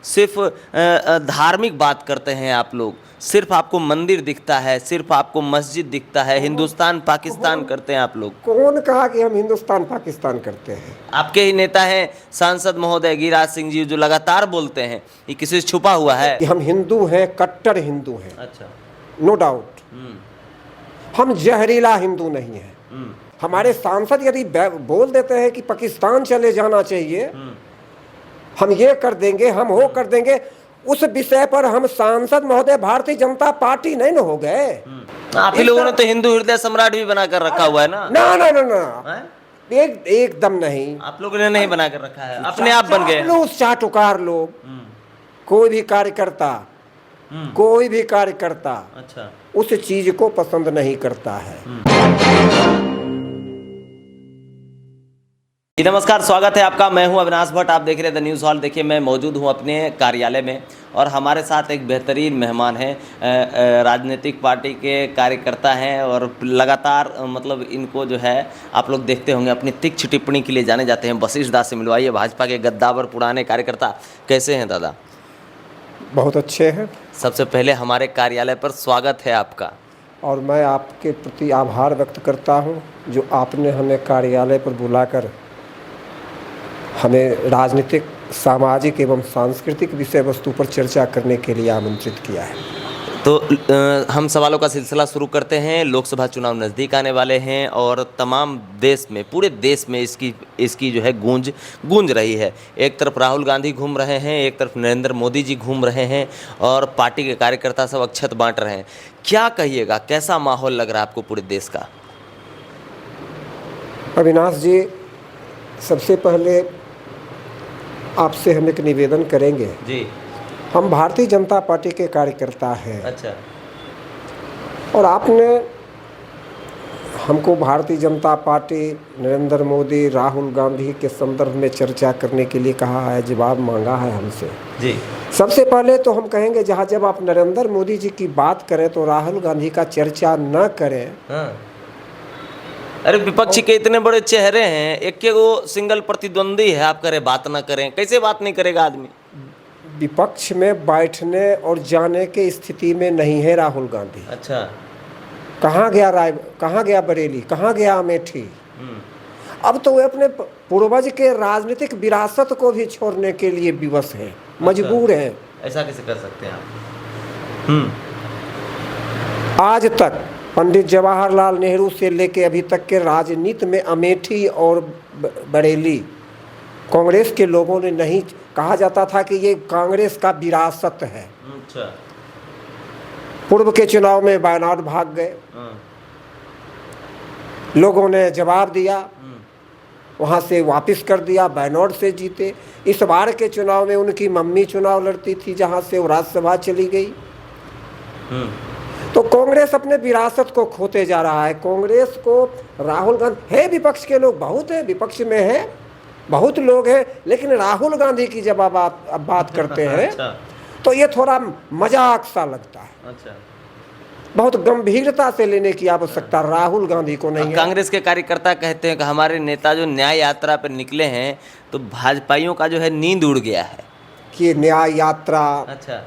सिर्फ धार्मिक बात करते हैं आप लोग, सिर्फ आपको मंदिर दिखता है, सिर्फ आपको मस्जिद दिखता है, हिंदुस्तान पाकिस्तान करते हैं आप लोग। कौन कहा कि हम हिंदुस्तान पाकिस्तान करते हैं? आपके ही नेता हैं सांसद महोदय गिरिराज सिंह जी, जो लगातार बोलते हैं, ये किसी से छुपा हुआ है? कि हम हिंदू हैं, कट्टर हिंदू हैं। अच्छा। No doubt. हम जहरीला हिंदू नहीं है। हमारे सांसद यदि बोल देते हैं कि पाकिस्तान चले जाना चाहिए, हम ये कर देंगे, हम वो कर देंगे, उस विषय पर हम सांसद महोदय भारतीय जनता पार्टी नहीं न हो गए। आप ही लोगों ने तो हिंदू हृदय सम्राट भी बना कर रखा हुआ है ना? ना ना ना ना, एकदम नहीं। आप लोगों ने नहीं बना कर रखा है, अपने आप बन गए। चाटुकार लोग, कोई भी कार्यकर्ता अच्छा, उस चीज को पसंद नहीं करता है। जी नमस्कार, स्वागत है आपका। मैं हूं अविनाश भट्ट, आप देख रहे हैं द न्यूज़ हॉल। देखिए, मैं मौजूद हूं अपने कार्यालय में और हमारे साथ एक बेहतरीन मेहमान हैं, राजनीतिक पार्टी के कार्यकर्ता हैं और लगातार मतलब इनको जो है आप लोग देखते होंगे, अपनी तीक्ष्ण टिप्पणी के लिए जाने जाते हैं। वशिष्ठ दास से मिलवाइए, भाजपा के गद्दावर पुराने कार्यकर्ता। कैसे हैं दादा? बहुत अच्छे हैं। सबसे पहले हमारे कार्यालय पर स्वागत है आपका। और मैं आपके प्रति आभार व्यक्त करता हूं जो आपने हमें कार्यालय पर बुलाकर हमें राजनीतिक, सामाजिक एवं सांस्कृतिक विषय वस्तु पर चर्चा करने के लिए आमंत्रित किया है। तो हम सवालों का सिलसिला शुरू करते हैं। लोकसभा चुनाव नज़दीक आने वाले हैं और तमाम देश में, पूरे देश में इसकी जो है गूंज रही है। एक तरफ राहुल गांधी घूम रहे हैं, एक तरफ नरेंद्र मोदी जी घूम रहे हैं और पार्टी के कार्यकर्ता सब अक्षत बांट रहे हैं। क्या कहिएगा, कैसा माहौल लग रहा है आपको पूरे देश का? अविनाश जी, सबसे पहले आपसे हम एक निवेदन करेंगे जी। हम भारतीय जनता पार्टी के कार्यकर्ता हैं। अच्छा। और आपने हमको भारतीय जनता पार्टी, नरेंद्र मोदी, राहुल गांधी के संदर्भ में चर्चा करने के लिए कहा है, जवाब मांगा है हमसे। जी। सबसे पहले तो हम कहेंगे, जब आप नरेंद्र मोदी जी की बात करें तो राहुल गांधी का चर्चा न करें। हाँ। अरे विपक्ष के इतने बड़े चेहरे हैं, एक वो सिंगल प्रतिद्वंदी है, आप करें बात ना करें, कैसे बात नहीं करेगा आदमी? विपक्ष में बैठने और जाने के स्थिति में नहीं है राहुल गांधी। अच्छा। कहाँ गया बरेली, कहाँ गया अमेठी? अब तो वे अपने पूर्वज के राजनीतिक विरासत को भी छोड़ने के लिए विवश हैं, मजबूर हैं। ऐसा कैसे कर सकते हैं आप? आज तक पंडित जवाहरलाल नेहरू से लेके अभी तक के राजनीति में अमेठी और बरेली कांग्रेस के लोगों ने नहीं, कहा जाता था कि ये कांग्रेस का विरासत है। अच्छा। पूर्व के चुनाव में वायनाड भाग गए, लोगों ने जवाब दिया, वहां से वापस कर दिया, वायनाड से जीते। इस बार के चुनाव में उनकी मम्मी चुनाव लड़ती थी, जहां से वो राज्यसभा चली गई। तो कांग्रेस अपने विरासत को खोते जा रहा है। कांग्रेस को राहुल गांधी है, विपक्ष के लोग बहुत है, विपक्ष में है बहुत लोग हैं, लेकिन राहुल गांधी की जब आप बात करते हैं अच्छा। तो ये थोड़ा मजाक सा लगता है। अच्छा। बहुत गंभीरता से लेने की आवश्यकता राहुल गांधी को नहीं है। कांग्रेस के कार्यकर्ता कहते हैं कि हमारे नेता जो न्याय यात्रा पर निकले हैं तो भाजपाइयों का जो है नींद उड़ गया है कि न्याय यात्रा, अच्छा,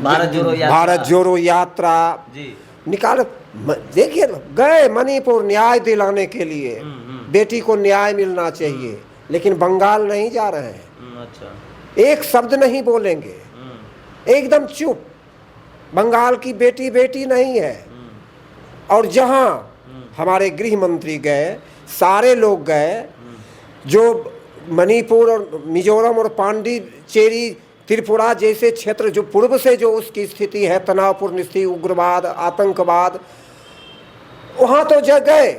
भारत जोड़ो यात्रा जी निकाल। देखिए, गए मणिपुर न्याय दिलाने के लिए, बेटी को न्याय मिलना चाहिए, लेकिन बंगाल नहीं जा रहे हैं। अच्छा। एक शब्द नहीं बोलेंगे, एकदम चुप। बंगाल की बेटी बेटी नहीं है। और जहां हमारे गृह मंत्री गए, सारे लोग गए, जो मणिपुर और मिजोरम और पांडिचेरी, त्रिपुरा जैसे क्षेत्र जो पूर्व से जो उसकी स्थिति है, तनावपूर्ण स्थिति, उग्रवाद, आतंकवाद, वहाँ तो गए,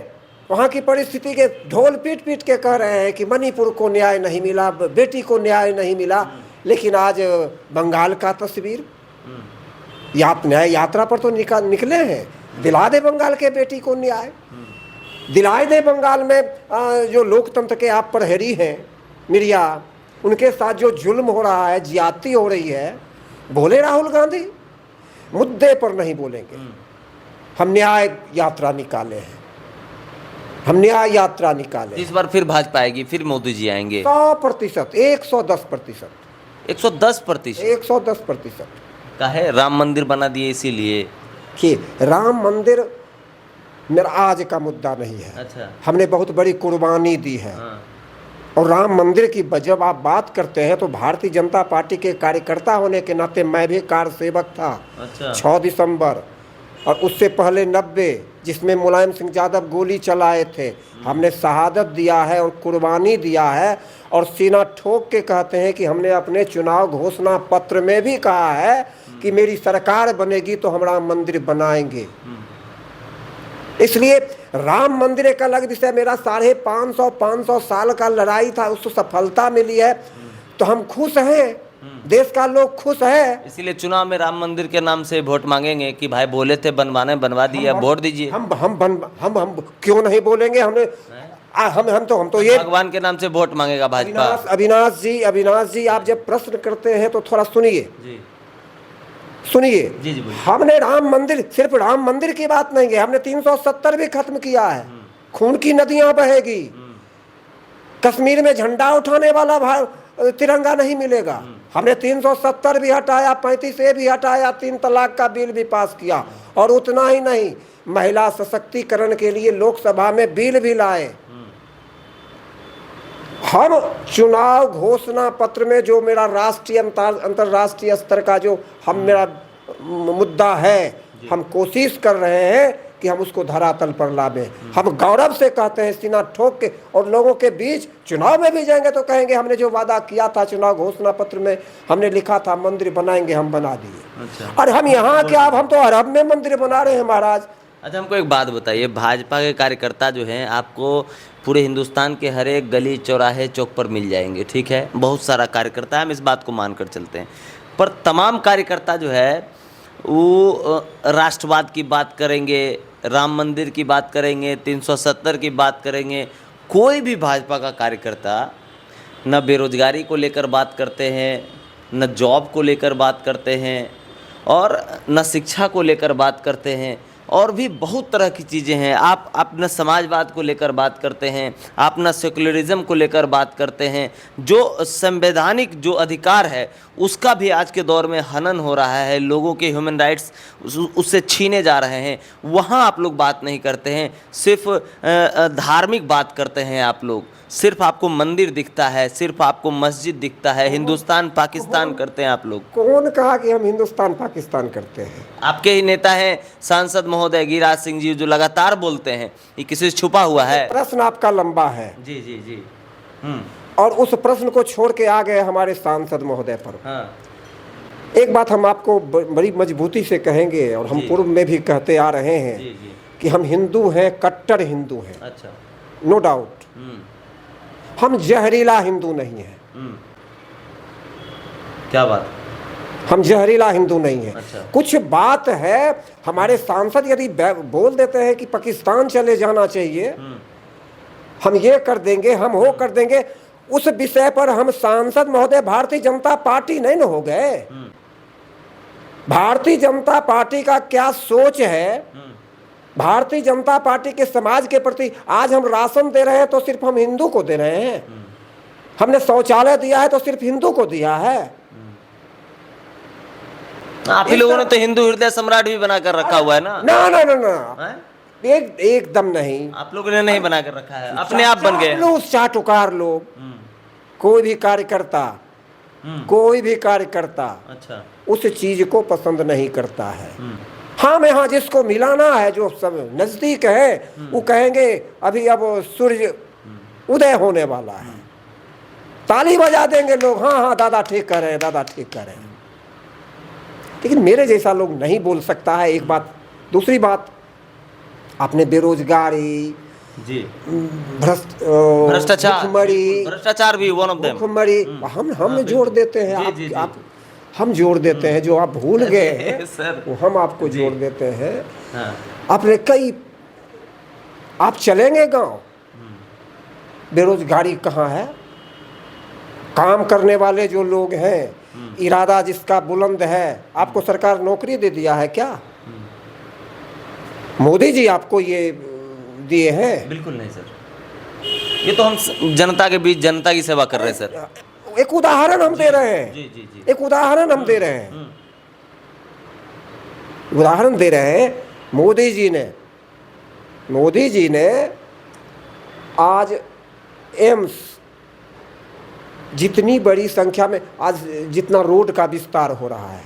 वहाँ की परिस्थिति के ढोल पीट पीट के कह रहे हैं कि मणिपुर को न्याय नहीं मिला, बेटी को न्याय नहीं मिला। लेकिन आज बंगाल का तस्वीर, न्याय यात्रा पर तो निकले हैं, दिला दे बंगाल के बेटी को न्याय, दिलाए दे। बंगाल में जो लोकतंत्र के आप प्रहरी हैं, मीडिया, उनके साथ जो जुल्म हो रहा है, ज्यादती हो रही है, बोले राहुल गांधी, मुद्दे पर नहीं बोलेंगे। हम न्याय यात्रा निकाले हैं, हम न्याय यात्रा निकाले। इस बार फिर भाजपा आएगी, फिर मोदी जी आएंगे। 100%, 110%। 110%? 110%। का है राम मंदिर बना दिए इसीलिए? कि राम मंदिर मेरा आज का मुद्दा नहीं है। अच्छा। हमने बहुत बड़ी कुर्बानी दी है। हाँ। और राम मंदिर की जब आप बात करते हैं तो भारतीय जनता पार्टी के कार्यकर्ता होने के नाते मैं भी कार सेवक था। अच्छा। 6 दिसंबर और उससे पहले 90 जिसमें मुलायम सिंह यादव गोली चलाए थे, हमने शहादत दिया है और कुर्बानी दिया है। और सीना ठोक के कहते हैं कि हमने अपने चुनाव घोषणा पत्र में भी कहा है कि मेरी सरकार बनेगी तो हम राम मंदिर बनाएंगे। इसलिए राम मंदिर एक अलग विषय, मेरा 550 साल का लड़ाई था, उसको सफलता मिली है तो हम खुश हैं, देश का लोग खुश है। इसीलिए चुनाव में राम मंदिर के नाम से वोट मांगेंगे कि भाई बोले थे बनवाने, बनवा दिए, वोट दीजिए। हम क्यों नहीं बोलेंगे? हमने हम तो ये भगवान के नाम से वोट मांगेगा भाजपा। अविनाश जी आप जब प्रश्न करते हैं तो थोड़ा सुनिए। जी सुनिए। जी जी बोलिए। हमने राम मंदिर, सिर्फ राम मंदिर की बात नहीं है, हमने 370 भी खत्म किया है। खून की नदियां बहेगी। कश्मीर में झंडा उठाने वाला तिरंगा नहीं मिलेगा। हमने 370 भी हटाया, 35A भी हटाया, 3 तलाक का बिल भी पास किया। और उतना ही नहीं, महिला सशक्तिकरण के लिए लोकसभा में बिल भी लाए। हम चुनाव घोषणा पत्र में जो मेरा राष्ट्रीय अंतर्राष्ट्रीय स्तर का जो मेरा मुद्दा है, हम कोशिश कर रहे हैं कि हम उसको धरातल पर लावें। हम गौरव से कहते हैं सीना ठोक के, और लोगों के बीच चुनाव में भी जाएंगे तो कहेंगे हमने जो वादा किया था चुनाव घोषणा पत्र में, हमने लिखा था मंदिर बनाएंगे, हम बना दिए। अच्छा। और हम यहाँ के, अब हम तो अरब में मंदिर बना रहे हैं महाराज। अच्छा, हमको एक बात बताइए, भाजपा के कार्यकर्ता जो हैं आपको पूरे हिंदुस्तान के हर एक गली चौराहे चौक पर मिल जाएंगे, ठीक है, बहुत सारा कार्यकर्ता है, हम इस बात को मानकर चलते हैं। पर तमाम कार्यकर्ता जो है वो राष्ट्रवाद की बात करेंगे, राम मंदिर की बात करेंगे, 370 की बात करेंगे। कोई भी भाजपा का कार्यकर्ता न बेरोजगारी को लेकर बात करते हैं, न जॉब को लेकर बात करते हैं, और न शिक्षा को लेकर बात करते हैं, और भी बहुत तरह की चीज़ें हैं। आप अपना समाजवाद को लेकर बात करते हैं, आप न सेकुलरिज्म को लेकर बात करते हैं। जो संवैधानिक जो अधिकार है उसका भी आज के दौर में हनन हो रहा है, लोगों के ह्यूमन राइट्स उससे छीने जा रहे हैं, वहाँ आप लोग बात नहीं करते हैं। सिर्फ धार्मिक बात करते हैं आप लोग, सिर्फ आपको मंदिर दिखता है, सिर्फ आपको मस्जिद दिखता है, हिंदुस्तान पाकिस्तान करते हैं आप लोग। कौन कहा कि हम हिंदुस्तान पाकिस्तान करते हैं? आपके ही नेता हैं सांसद महोदय गिरिराज सिंह जी, जो लगातार बोलते हैं, ये किसी से छुपा हुआ है? प्रश्न आपका लंबा है। जी जी जी। और उस प्रश्न को छोड़ के आ गए हमारे सांसद महोदय पर। हाँ। एक बात हम आपको बड़ी मजबूती से कहेंगे, और हम पूर्व में भी कहते आ रहे हैं जी जी। कि हम हिंदू हैं, कट्टर हिंदू हैं। अच्छा। No doubt. हम जहरीला हिंदू नहीं हैं। क्या बात? हम जहरीला हिंदू नहीं हैं। अच्छा। कुछ बात है, हमारे सांसद यदि बोल देते हैं कि पाकिस्तान चले जाना चाहिए, हम ये कर देंगे, हम वो कर देंगे, उस विषय पर हम सांसद महोदय भारतीय जनता पार्टी नहीं न हो गए। भारतीय जनता पार्टी का क्या सोच है, भारतीय जनता पार्टी के समाज के प्रति आज हम राशन दे रहे हैं तो सिर्फ हम हिंदू को दे रहे हैं। हमने शौचालय दिया है तो सिर्फ हिंदू को दिया है। आप ही लोगों ने तो हिंदू हृदय सम्राट भी बनाकर रखा हुआ है ना? ना ना ना ना, एकदम नहीं। आप लोगों ने नहीं बनाकर रखा है, अपने आप बन गए। चाटुकार लोग, कोई भी कार्यकर्ता, कोई भी कार्यकर्ता अच्छा उस चीज को पसंद नहीं करता है। हाँ, यहाँ जिसको मिलाना है, जो सब नजदीक है, वो कहेंगे अभी अब सूर्य उदय होने वाला है, ताली बजा देंगे लोग, हाँ हाँ दादा ठीक कर रहे हैं, दादा ठीक कर रहे हैं। लेकिन मेरे जैसा लोग नहीं बोल सकता है। एक बात। दूसरी बात, आपने बेरोजगारी, जी, भ्रष्टाचार भी वन ऑफ देम, भुखमरी, हम जोड़ देते हैं। आप हम जोड़ देते हैं, जो आप भूल गए हैं वो हम आपको जोड़ देते हैं। हाँ। आपने कई, आप चलेंगे गांव, बेरोजगारी कहाँ है? काम करने वाले जो लोग हैं, इरादा जिसका बुलंद है, आपको सरकार नौकरी दे दिया है क्या? मोदी जी आपको ये दिए हैं? बिल्कुल नहीं सर, ये तो हम जनता के बीच जनता की सेवा कर रहे हैं सर। एक उदाहरण हम दे रहे हैं, जी जी जी। एक उदाहरण हम दे रहे हैं, उदाहरण दे रहे हैं। मोदी जी ने आज एम्स जितनी बड़ी संख्या में, आज जितना रोड का विस्तार हो रहा है,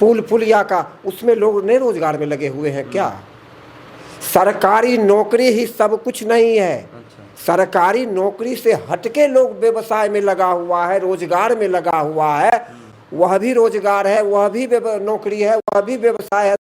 पुल पुलिया का, उसमें लोग नए रोजगार में लगे हुए हैं क्या? सरकारी नौकरी ही सब कुछ नहीं है। अच्छा। सरकारी नौकरी से हटके लोग व्यवसाय में लगा हुआ है, रोजगार में लगा हुआ है। वह भी रोजगार है, वह भी नौकरी है, वह भी व्यवसाय है।